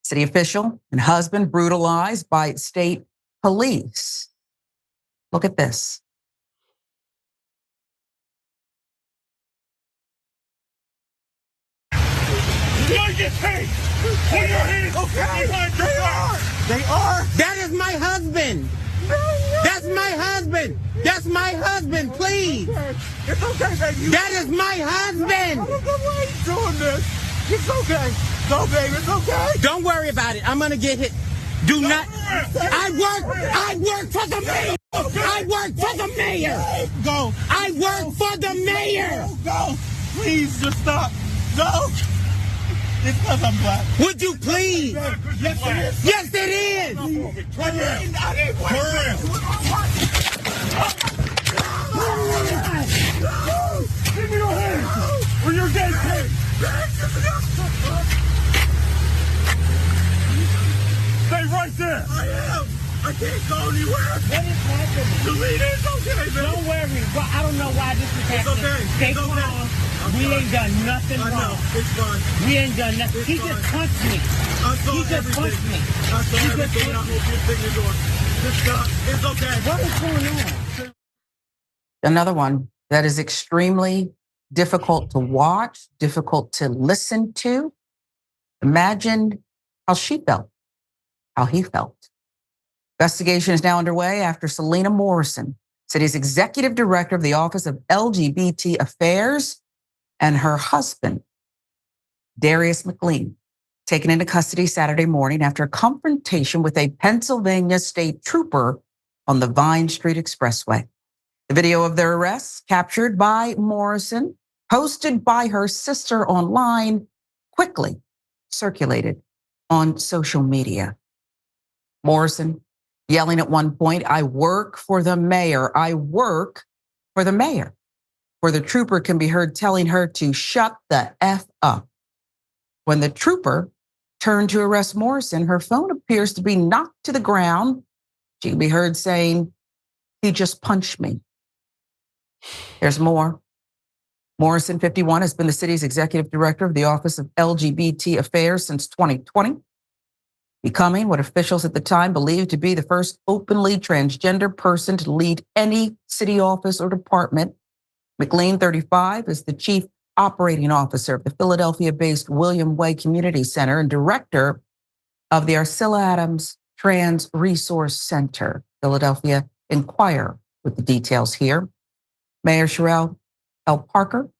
City official and husband brutalized by state police. Look at this. You're gonna get paid. Put your hands behind your back. They are. That is my husband. That's my husband. That's my husband, please. It's okay, baby. That is my husband. I don't know why he's doing this. It's okay. No, baby, it's okay. Don't worry about it. I'm gonna get hit. Do not. I work for the mayor. I work for the mayor. Go. I work for the mayor. Go. Please, just stop. No. It's because I'm black. Would you please? Yes, it is. Yes, it is. Turn around. Turn around. Give me your hands. Or you're getting paid. Stay right there. I am. I can't go anywhere. What is happening? Celena, it's okay, man. Don't worry. Well, I don't know why this is happening. It's okay. Stay It's okay. calm. We ain't done nothing I wrong. know. It's fine. We ain't done nothing. It's He fine. just punched me. I saw He just everything. punched me. I saw He just everything. I punched me. hope you're thinking you're doing. Just stop. It's okay. What is going on? Another one that is extremely difficult to watch, difficult to listen to. Imagine how she felt, how he felt. Investigation is now underway after Celena Morrison, city's executive director of the Office of LGBT Affairs, and her husband, Darius McLean, taken into custody Saturday morning after a confrontation with a Pennsylvania state trooper on the Vine Street Expressway. The video of their arrests, captured by Morrison, posted by her sister online, quickly circulated on social media. Morrison yelling at one point, "I work for the mayor. I work for the mayor," where the trooper can be heard telling her to shut the F up. When the trooper turned to arrest Morrison, her phone appears to be knocked to the ground. She can be heard saying, "He just punched me." There's more. Morrison, 51, has been the city's executive director of the Office of LGBT Affairs since 2020, becoming what officials at the time believed to be the first openly transgender person to lead any city office or department. McLean, 35, is the chief operating officer of the Philadelphia-based William Way Community Center and director of the Arcilla Adams Trans Resource Center. Philadelphia Inquirer with the details here. Mayor Cherelle Parker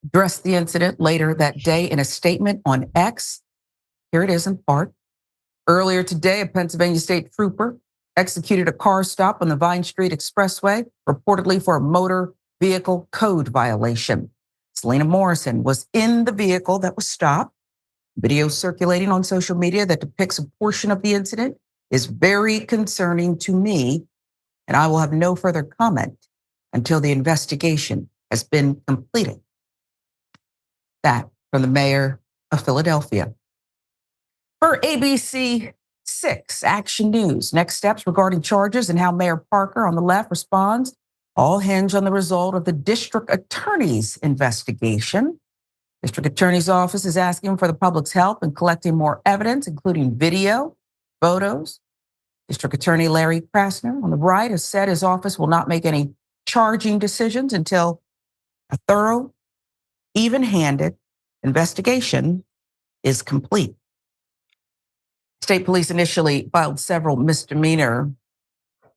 addressed the incident later that day in a statement on X. Here it is in part. Earlier today, a Pennsylvania state trooper executed a car stop on the Vine Street Expressway, reportedly for a motor vehicle code violation. Celena Morrison was in the vehicle that was stopped. Video circulating on social media that depicts a portion of the incident is very concerning to me, and I will have no further comment until the investigation has been completed. That from the mayor of Philadelphia. For ABC 6 Action News, next steps regarding charges and how Mayor Parker on the left responds all hinge on the result of the district attorney's investigation. District Attorney's Office is asking for the public's help in collecting more evidence, including video, photos. District Attorney Larry Krasner on the right has said his office will not make any charging decisions until a thorough, even-handed investigation is complete. State police initially filed several misdemeanor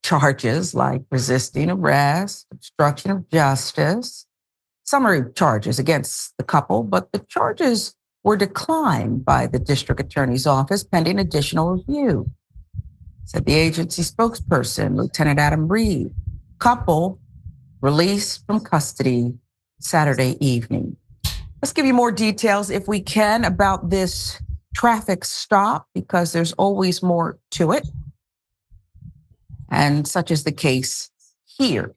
charges like resisting arrest, obstruction of justice, summary charges against the couple, but the charges were declined by the district attorney's office pending additional review, said the agency spokesperson, Lieutenant Adam Reed. Couple released from custody Saturday evening. Let's give you more details, if we can, about this traffic stop, because there's always more to it. And such is the case here.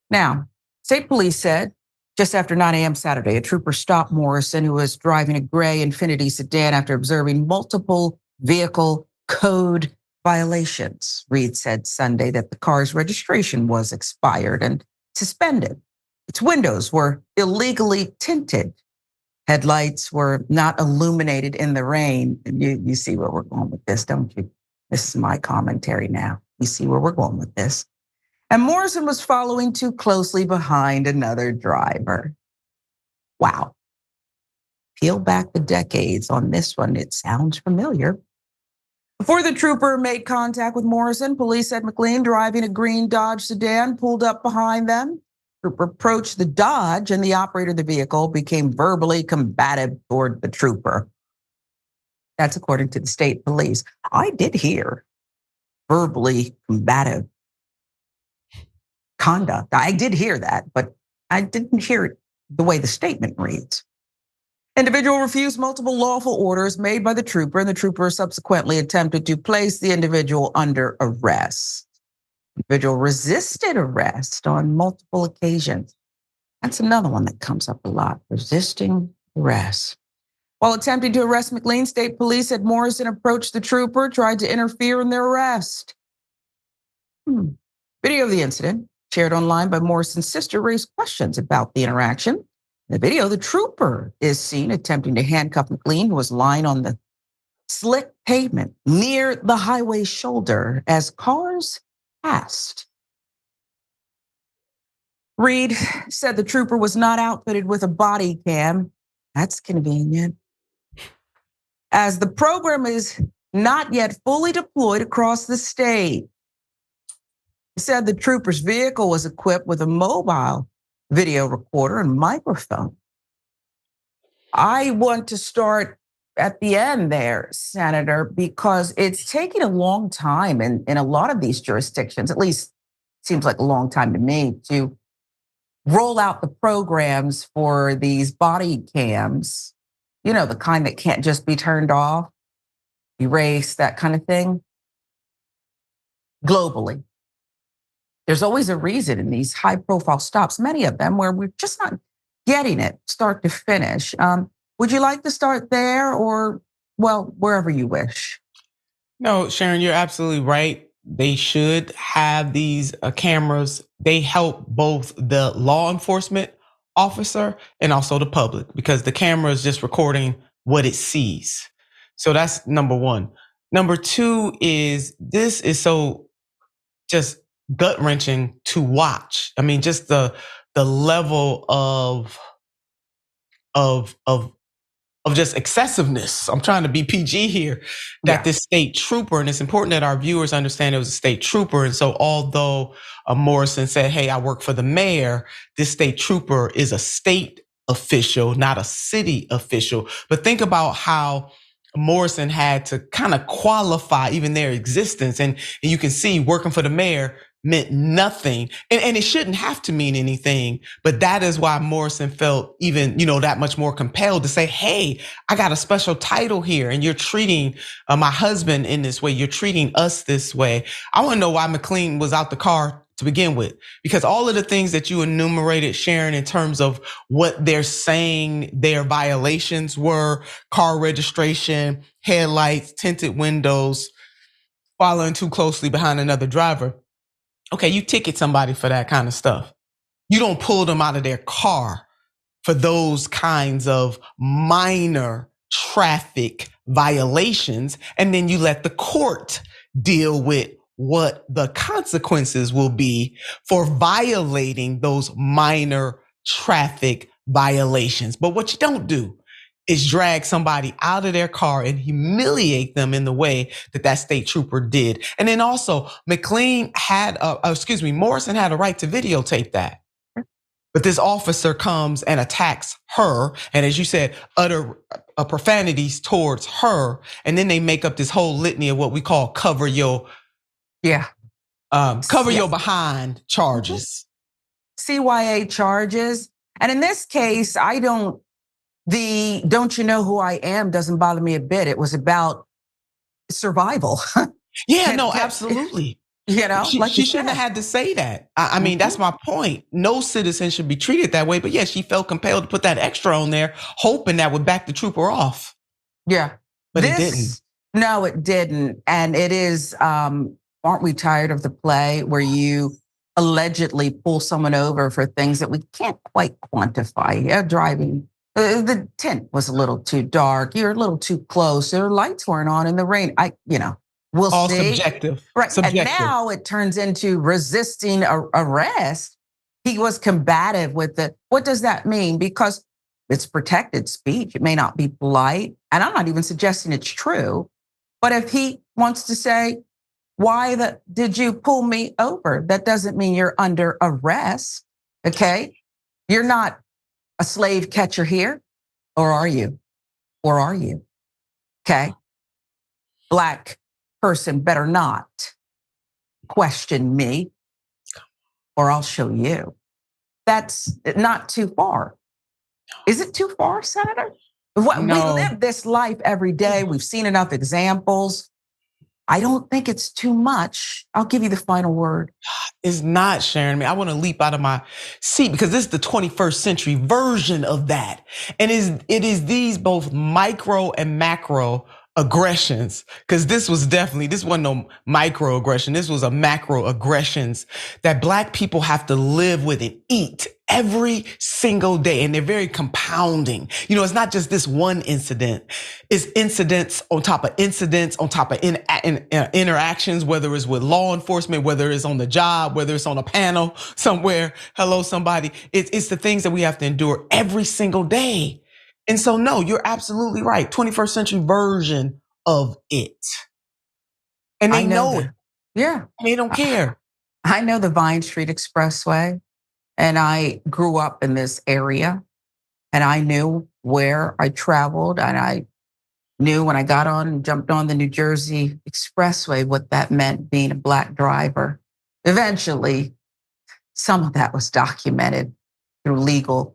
Now, state police said just after 9 a.m. Saturday, a trooper stopped Morrison, who was driving a gray Infiniti sedan, after observing multiple vehicle code violations. Reed said Sunday that the car's registration was expired and suspended. Its windows were illegally tinted. Headlights were not illuminated in the rain. You see where we're going with this, don't you? This is my commentary now. You see where we're going with this. And Morrison was following too closely behind another driver. Wow. Peel back the decades on this one. It sounds familiar. Before the trooper made contact with Morrison, police said McLean, driving a green Dodge sedan, pulled up behind them. The trooper approached the Dodge, and the operator of the vehicle became verbally combative toward the trooper. That's according to the state police. I did hear verbally combative conduct. I did hear that, but I didn't hear it the way the statement reads. Individual refused multiple lawful orders made by the trooper, and the trooper subsequently attempted to place the individual under arrest. Individual resisted arrest on multiple occasions. That's another one that comes up a lot, resisting arrest. While attempting to arrest McLean, state police said Morrison approached the trooper, tried to interfere in their arrest. Video of the incident, shared online by Morrison's sister, raised questions about the interaction. In the video, the trooper is seen attempting to handcuff McLean, who was lying on the slick pavement near the highway shoulder as cars passed. Reed said the trooper was not outfitted with a body cam. That's convenient. As the program is not yet fully deployed across the state. He said the trooper's vehicle was equipped with a mobile video recorder and microphone. I want to start at the end there, Senator, because it's taking a long time in a lot of these jurisdictions, at least seems like a long time to me, to roll out the programs for these body cams, you know, the kind that can't just be turned off, erase, that kind of thing, globally. There's always a reason in these high profile stops, many of them where we're just not getting it start to finish. Would you like to start there or, well, wherever you wish? No, Sharon, you're absolutely right. They should have these cameras. They help both the law enforcement officer and also the public because the camera is just recording what it sees. So that's number one. Number two is this is so just gut wrenching to watch. I mean, just the level of just excessiveness. I'm trying to be PG here. That this state trooper, and it's important that our viewers understand it was a state trooper. And so, although Morrison said, "Hey, I work for the mayor," this state trooper is a state official, not a city official. But think about how Morrison had to kind of qualify even their existence. And you can see working for the mayor meant nothing. And it shouldn't have to mean anything, but that is why Morrison felt even, that much more compelled to say, hey, I got a special title here and you're treating my husband in this way. You're treating us this way. I want to know why McLean was out the car to begin with, because all of the things that you enumerated, Sharon, in terms of what they're saying their violations were, car registration, headlights, tinted windows, following too closely behind another driver. Okay, you ticket somebody for that kind of stuff. You don't pull them out of their car for those kinds of minor traffic violations, and then you let the court deal with what the consequences will be for violating those minor traffic violations. But what you don't do is drag somebody out of their car and humiliate them in the way that state trooper did. And then also Morrison had a right to videotape that. But this officer comes and attacks her. And as you said, utter profanities towards her. And then they make up this whole litany of what we call cover your behind charges. CYA charges. And in this case, don't you know who I am doesn't bother me a bit. It was about survival. Yeah, no, absolutely. She shouldn't have had to say that. I mean, that's my point. No citizen should be treated that way. But yeah, she felt compelled to put that extra on there, hoping that would back the trooper off. Yeah. But it didn't. No, it didn't. And it is, aren't we tired of the play where you allegedly pull someone over for things that we can't quite quantify? Yeah, driving The tint was a little too dark. You're a little too close. Their lights weren't on in the rain. We'll All see. subjective. Right. And Subjective. now it turns into resisting arrest. He was combative with it. What does that mean? Because it's protected speech. It may not be polite. And I'm not even suggesting it's true. But if he wants to say, why did you pull me over? That doesn't mean you're under arrest. Okay. You're not a slave catcher here, or are you? Or are you? Okay. Black person better not question me, or I'll show you. That's not too far. Is it too far, Senator? No. We live this life every day. We've seen enough examples. I don't think it's too much. I'll give you the final word. It's not, Sharon. I want to leap out of my seat because this is the 21st century version of that. And it is these both micro and macro aggressions, because this wasn't no microaggression. This was a macro aggressions that Black people have to live with and eat every single day. And they're very compounding. It's not just this one incident. It's incidents on top of incidents on top of interactions, whether it's with law enforcement, whether it's on the job, whether it's on a panel somewhere. Hello, somebody. It's the things that we have to endure every single day. And so, no, you're absolutely right. 21st century version of it. And they know it. Yeah. They don't care. I know the Vine Street Expressway, and I grew up in this area, and I knew where I traveled, and I knew when I got on and jumped on the New Jersey Expressway what that meant being a Black driver. Eventually, some of that was documented through legal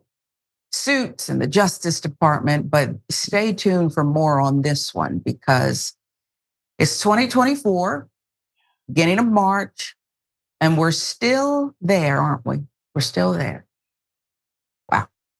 suits and the Justice Department, but stay tuned for more on this one because it's 2024, beginning of March, and we're still there, aren't we? We're still there.